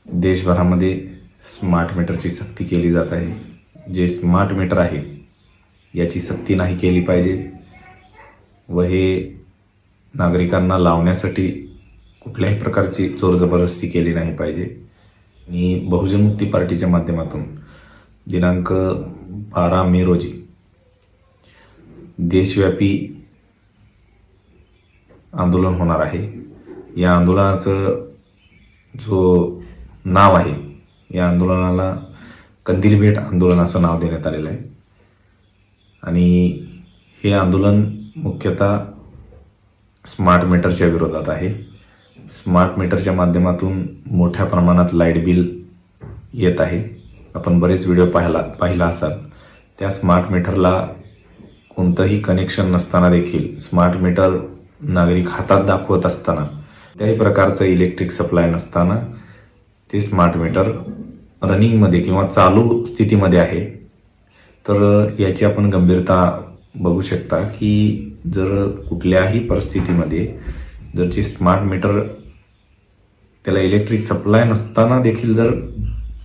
देशभरामध्ये smart मीटरची सक्ती केली जात आहे। जे स्मार्ट मीटर आहे याची सक्ती नाही केली पाहिजे व हे नागरिकांना लावण्यासाठी कुठल्याही प्रकारची जोर जबरदस्ती केली नाही पाहिजे। मी बहुजन मुक्ती पार्टीच्या माध्यमातून दिनांक 12 मे रोजी देशव्यापी आंदोलन होणार आहे। या आंदोलनाचं जो नाव आहे, या आंदोलनाला कंदील भेट आंदोलन असं नाव देण्यात आलेलं आहे आणि हे आंदोलन मुख्यतः स्मार्ट मीटरच्या विरोधात आहे। स्मार्ट मीटरच्या माध्यमातून मोठ्या प्रमाणात लाईट बिल येत आहे। आपण बरेच व्हिडिओ पाहिला असाल। त्या स्मार्ट मीटरला कोणतंही कनेक्शन नसताना देखील स्मार्ट मीटर नागरिक हातात दाखवत असताना, त्याही प्रकारचं इलेक्ट्रिक सप्लाय नसताना ते स्मार्ट मीटर रनिंगमध्ये किंवा चालू स्थितीमध्ये आहे। तर याची आपण गंभीरता बघू शकता की जर कुठल्याही परिस्थितीमध्ये जर जे स्मार्ट मीटर त्याला इलेक्ट्रिक सप्लाय नसताना देखील जर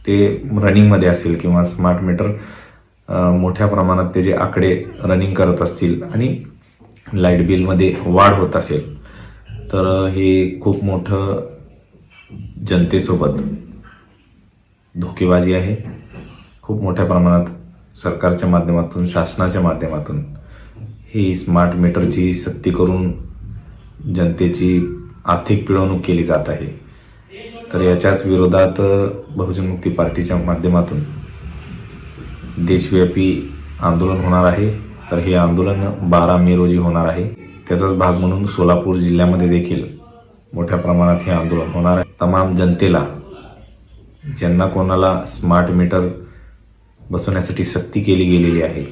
ते रनिंगमध्ये असेल किंवा स्मार्ट मीटर मोठ्या प्रमाणात त्याचे आकडे रनिंग करत असतील आणि लाईट बिलमध्ये वाढ होत असेल, तर हे खूप मोठं जनतेसोबत धोकेबाजी आहे। खूप मोठ्या प्रमाणात सरकारच्या माध्यमातून, शासनाच्या माध्यमातून ही स्मार्ट मीटरची सक्ती करून जनतेची आर्थिक पिळवणूक केली जात आहे। तर याच्याच विरोधात बहुजन मुक्ती पार्टीच्या माध्यमातून देशव्यापी आंदोलन होणार आहे। तर हे आंदोलन 12 मे रोजी होणार आहे। त्याचाच भाग म्हणून सोलापूर जिल्ह्यामध्ये देखील मोठ्या प्रमाणात हे आंदोलन होणार आहे। तमाम जनतेला, ज्यांना कोणाला स्मार्ट मीटर बसवण्यासाठी सक्ती केली गेलेली आहे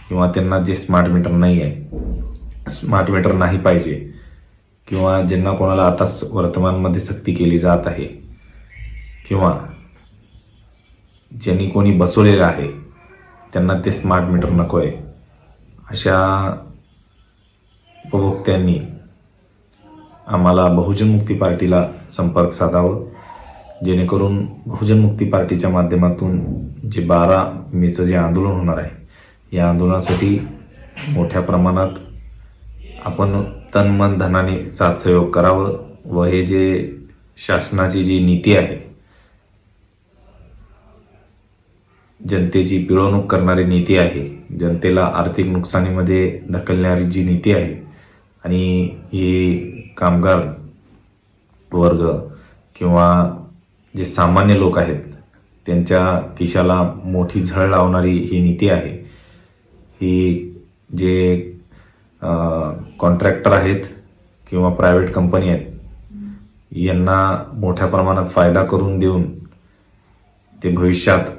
किंवा त्यांना जे स्मार्ट मीटर नाही आहे, स्मार्ट मीटर नाही पाहिजे, किंवा ज्यांना कोणाला आता वर्तमानमध्ये सक्ती केली जात आहे किंवा ज्यांनी कोणी बसवलेलं आहे त्यांना ते स्मार्ट मीटर नको आहे, अशा उपभोक्त्यांनी आम्हाला बहुजन मुक्ती पार्टीला संपर्क साधावं, जेणेकरून बहुजन मुक्ती पार्टीच्या माध्यमातून जे 12 मेचं जे आंदोलन होणार आहे, या आंदोलनासाठी मोठ्या प्रमाणात आपण तन मन धनाने साथ सहयोग करावं व हे जे शासनाची जी नीती आहे, जनतेची पिळवणूक करणारी नीती आहे, जनतेला आर्थिक नुकसानीमध्ये ढकलणारी जी नीती आहे आणि ही कामगार वर्ग किंवा जे सामान्य लोक आहेत त्यांच्या खिशाला मोठी झळ लावणारी ही नीती आहे। ही जे कॉन्ट्रॅक्टर आहेत किंवा प्रायव्हेट कंपनी आहेत, यांना मोठ्या प्रमाणात फायदा करून देऊन ते भविष्यात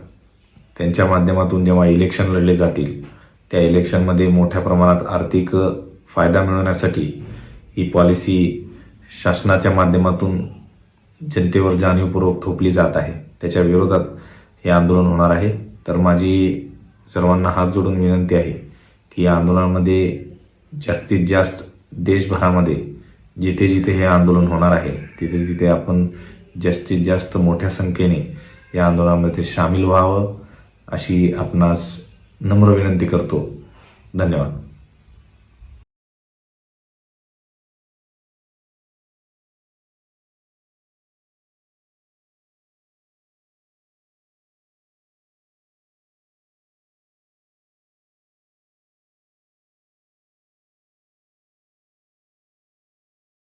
त्यांच्या माध्यमातून जेव्हा इलेक्शन लढले जातील, त्या इलेक्शनमध्ये मोठ्या प्रमाणात आर्थिक फायदा मिळवण्यासाठी ही पॉलिसी शासनाच्या माध्यमातून जनतेवर जाणीवपूर्वक थोपली जात आहे। त्याच्या विरोधात हे आंदोलन होणार आहे। तर माझी सर्वांना हात जोडून विनंती आहे की या आंदोलनामध्ये जास्तीत जास्त देशभरामध्ये जिथे जिथे हे आंदोलन होणार आहे तिथे तिथे आपण जास्तीत जास्त मोठ्या संख्येने या आंदोलनामध्ये सामील व्हावं, अशी आपणास नम्र विनंती करतो। धन्यवाद।